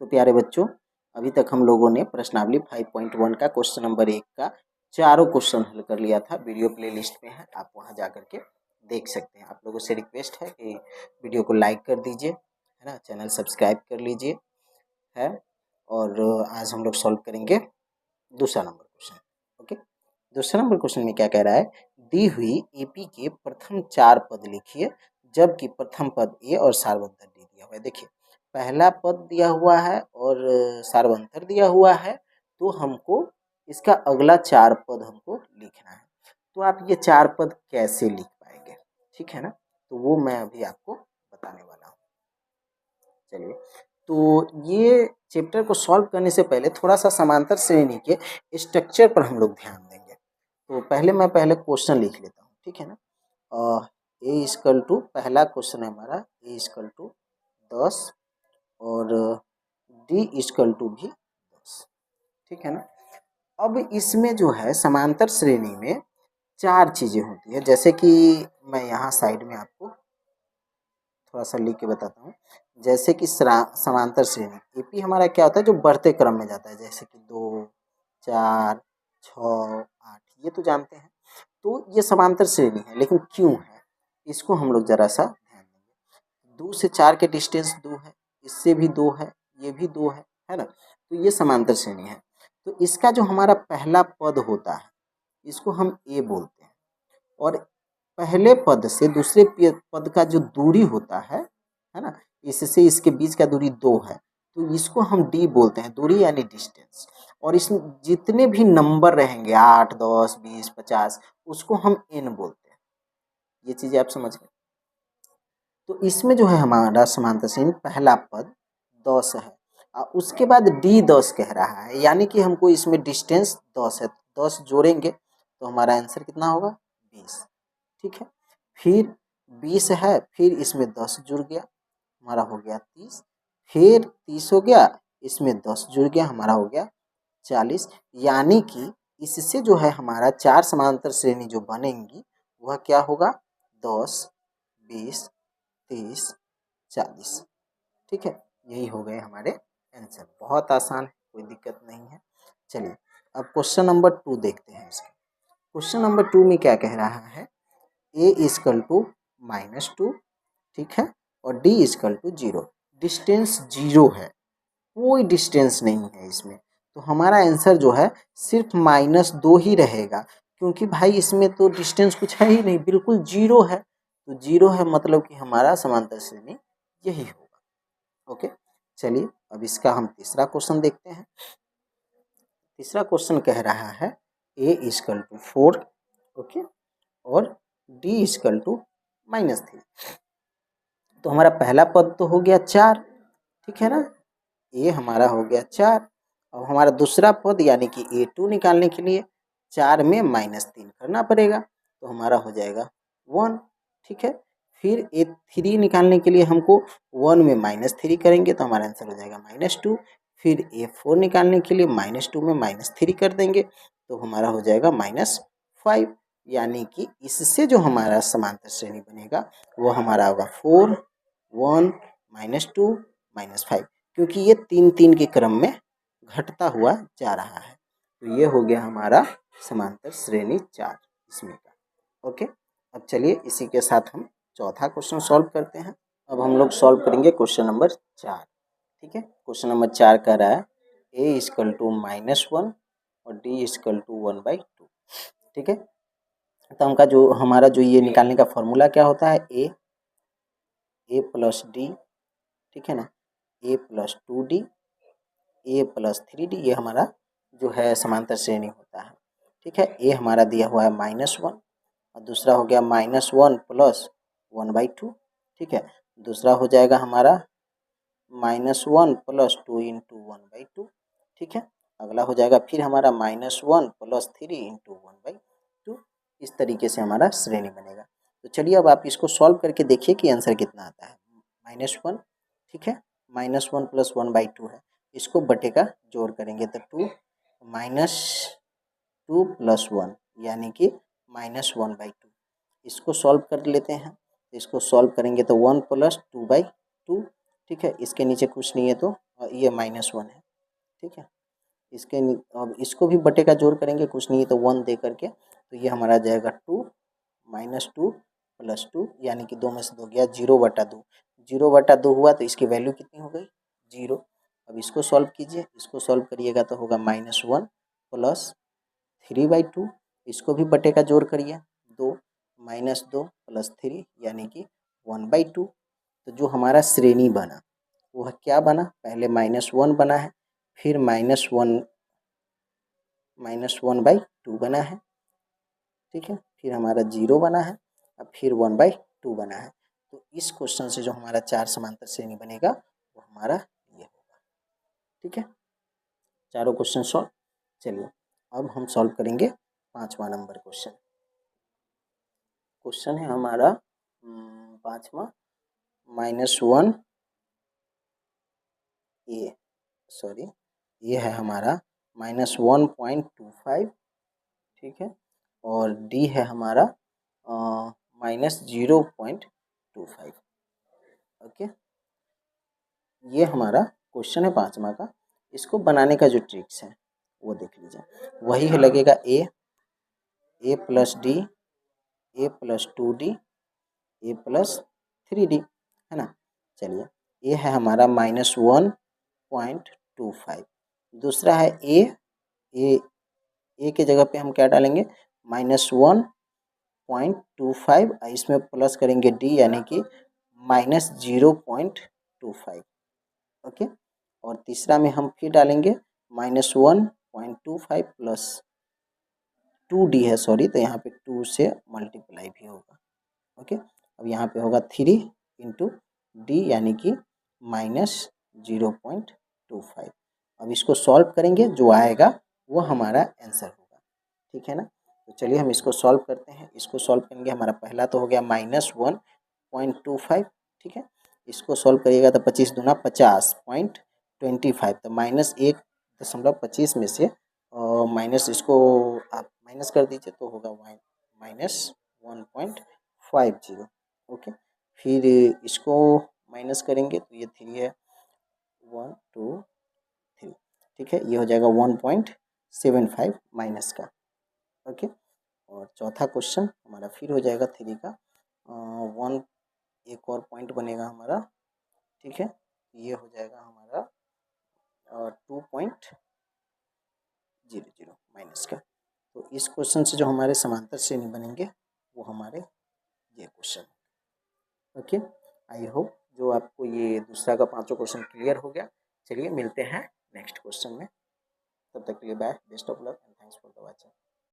तो प्यारे बच्चों, अभी तक हम लोगों ने प्रश्नावली 5.1 का क्वेश्चन नंबर 1 का चारों क्वेश्चन हल कर लिया था। वीडियो प्लेलिस्ट में है, आप वहां जा करके देख सकते हैं। आप लोगों से रिक्वेस्ट है कि वीडियो को लाइक कर दीजिए, है ना, चैनल सब्सक्राइब कर लीजिए, है। और आज हम लोग सॉल्व करेंगे दूसरा नंबर क्वेश्चन। ओके, दूसरा नंबर क्वेश्चन में क्या कह रहा है, दी हुई एपी के प्रथम 4 पद लिखिए जबकि प्रथम पद ए और सार्वंतर डी दिया हुआ है। देखिए, पहला पद दिया हुआ है और सार्वंतर दिया हुआ है, तो हमको इसका अगला 4 पद हमको लिखना है। तो आप ये 4 पद कैसे लिख पाएंगे, ठीक है ना, तो वो मैं अभी आपको बताने वाला हूँ। चलिए, तो ये चैप्टर को सॉल्व करने से पहले थोड़ा सा समांतर श्रेणी के स्ट्रक्चर पर हम लोग ध्यान देंगे। तो मैं पहले क्वेश्चन लिख लेता हूँ, ठीक है ना। ए इक्वल टू, पहला क्वेश्चन है हमारा ए इक्वल टू 10 और डी इक्वल टू भी 10, ठीक है ना। अब इसमें जो है समांतर श्रेणी में 4 चीज़ें होती है, जैसे कि मैं यहाँ साइड में आपको थोड़ा सा लिख के बताता हूँ। जैसे कि समांतर श्रेणी एपी हमारा क्या होता है, जो बढ़ते क्रम में जाता है, जैसे कि 2, 4, 6, 8, ये तो जानते हैं। तो ये समांतर श्रेणी है, लेकिन क्यों है इसको हम लोग जरा सा ध्यान देंगे। 2 से 4 के डिस्टेंस 2 है, इससे भी 2 है, ये भी 2 है ना। तो ये समांतर श्रेणी है। तो इसका जो हमारा पहला पद होता है, इसको हम ए बोलते हैं, और पहले पद से दूसरे पद का जो दूरी होता है ना, इससे इसके बीच का दूरी 2 है, तो इसको हम डी बोलते हैं, दूरी यानी डिस्टेंस। और इसमें जितने भी नंबर रहेंगे 8, 10, 20, 50, उसको हम एन बोलते हैं। ये चीज़ें आप समझ गए। तो इसमें जो है हमारा समांतर श्रेणी पहला पद 10 है, और उसके बाद डी 10 कह रहा है, यानी कि हमको इसमें डिस्टेंस 10 है, 10 जोड़ेंगे तो हमारा आंसर कितना होगा, 20, ठीक है। फिर 20 है, फिर इसमें 10 जुड़ गया, हमारा हो गया 30, फिर 30 हो गया, इसमें 10 जुड़ गया, हमारा हो गया 40। यानी कि इससे जो है हमारा 4 समांतर श्रेणी जो बनेंगी वह क्या होगा, 10, 20, 30, 40, ठीक है। यही हो गए हमारे आंसर। बहुत आसान है, कोई दिक्कत नहीं है। चलिए, अब क्वेश्चन नंबर 2 देखते हैं। इसका क्वेश्चन नंबर 2 में क्या कह रहा है, ए इक्वल टू -2, ठीक है, और डी इक्वल टू 0। डिस्टेंस 0 है, कोई डिस्टेंस नहीं है इसमें, तो हमारा आंसर जो है सिर्फ -2 ही रहेगा, क्योंकि भाई इसमें तो डिस्टेंस कुछ है ही नहीं, बिल्कुल 0 है। तो 0 है मतलब कि हमारा समांतर श्रेणी यही होगा। ओके, चलिए अब इसका हम तीसरा क्वेश्चन देखते हैं। तीसरा क्वेश्चन कह रहा है ए इक्वल टू 4, ओके, और डी इक्वल टू -3। तो हमारा पहला पद तो हो गया 4, ठीक है ना, ये हमारा हो गया 4। अब हमारा दूसरा पद यानी कि A2 निकालने के लिए 4 में -3 करना पड़ेगा, तो हमारा हो जाएगा 1, ठीक है। फिर A3 निकालने के लिए हमको 1 में -3 करेंगे तो हमारा आंसर हो जाएगा -2। फिर A4 निकालने के लिए -2 में -3 कर देंगे तो हमारा हो जाएगा -5। यानी कि इससे जो हमारा समांतर श्रेणी बनेगा वो हमारा होगा 4, 1, -2, -5, क्योंकि ये 3-3 के क्रम में घटता हुआ जा रहा है। तो ये हो गया हमारा समांतर श्रेणी 4 इसमें का। ओके, अब चलिए इसी के साथ हम चौथा क्वेश्चन सॉल्व करते हैं। अब हम लोग सॉल्व करेंगे क्वेश्चन नंबर 4, ठीक है। क्वेश्चन नंबर 4 कह रहा है ए इक्वल टू -1 और डी इक्वल टू 1/2, ठीक है। तो हमका जो हमारा जो ये निकालने का फॉर्मूला क्या होता है, ए प्लस डी, ठीक है ना, ए प्लस 2D, ए प्लस 3D, ये हमारा जो है समांतर श्रेणी होता है, ठीक है। ए हमारा दिया हुआ है -1 और दूसरा हो गया -1 प्लस 1/2, ठीक है। दूसरा हो जाएगा हमारा -1 प्लस 2 इंटू 1/2, ठीक है। अगला हो जाएगा फिर हमारा -1 प्लस 3 इंटू 1/2। इस तरीके से हमारा श्रेणी बनेगा। तो चलिए अब आप इसको सॉल्व करके देखिए कि आंसर कितना आता है। -1, ठीक है, -1 प्लस 1/2 है, इसको बटे का जोड़ करेंगे तो 2 -2 प्लस 1 यानी कि -1/2। इसको सॉल्व कर लेते हैं, इसको सॉल्व करेंगे तो 1 प्लस 2/2, ठीक है। इसके नीचे कुछ नहीं है तो और ये -1 है, ठीक है। अब इसको भी बटे का जोड़ करेंगे, कुछ नहीं तो 1 दे करके, तो ये हमारा जाएगा 2 -2 + 2, यानी कि 2 में से 2 गया, 0/2। 0/2 हुआ तो इसकी वैल्यू कितनी हो गई? 0। अब इसको सॉल्व कीजिए, इसको सॉल्व करिएगा तो होगा -1 + 3/2। इसको भी बटे का जोड़ करिए, 2 -2 + 3 यानी कि 1/2। तो जो हमारा श्रेणी बना वह क्या बना? पहले -1 बना है, फिर -1/2 बना है, ठीक है, फिर हमारा 0 बना है, अब फिर 1/2 बना है। तो इस क्वेश्चन से जो हमारा 4 समांतर श्रेणी बनेगा वो हमारा ये होगा, ठीक है। चारों क्वेश्चन सॉल्व। चलिए अब हम सॉल्व करेंगे 5वां नंबर क्वेश्चन। क्वेश्चन है हमारा 5वां -1 ये है हमारा -1.25, ठीक है, और डी है हमारा -0.25। ओके, ये हमारा क्वेश्चन है 5वां का। इसको बनाने का जो ट्रिक्स है वो देख लीजिए, वही है, लगेगा a + d, a + 2d, a + 3d, है ना। चलिए, ये है हमारा -1.25। दूसरा है ए के जगह पे हम क्या डालेंगे? -1.25, इसमें प्लस करेंगे डी यानी कि -0.25। ओके, और तीसरा में हम फिर डालेंगे -1.25 + 2d है, सॉरी, तो यहाँ पे 2 से मल्टीप्लाई भी होगा। ओके, अब यहाँ पे होगा 3 × d यानी कि -0.25। अब इसको सॉल्व करेंगे, जो आएगा वो हमारा आंसर होगा, ठीक है ना। तो चलिए हम इसको सॉल्व करते हैं। इसको सॉल्व करेंगे, हमारा पहला तो हो गया -1.25, ठीक है। इसको सॉल्व करिएगा तो 25 दूना 50.25, तो -1.25 में से माइनस इसको आप माइनस कर दीजिए तो होगा -1.50। ओके, फिर इसको माइनस करेंगे तो ये 3 है, 1 2 3, ठीक है, ये हो जाएगा 1.75 माइनस का। ओके, और चौथा क्वेश्चन हमारा फिर हो जाएगा 3 का 1, एक और पॉइंट बनेगा हमारा, ठीक है, ये हो जाएगा हमारा 2.00 माइनस का। तो इस क्वेश्चन से जो हमारे समांतर श्रेणी बनेंगे वो हमारे ये क्वेश्चन। ओके, आई होप जो आपको ये दूसरा का 5वां क्वेश्चन क्लियर हो गया। चलिए मिलते हैं नेक्स्ट क्वेश्चन में, तब तक के लिए bye, best of luck and thanks for the watching.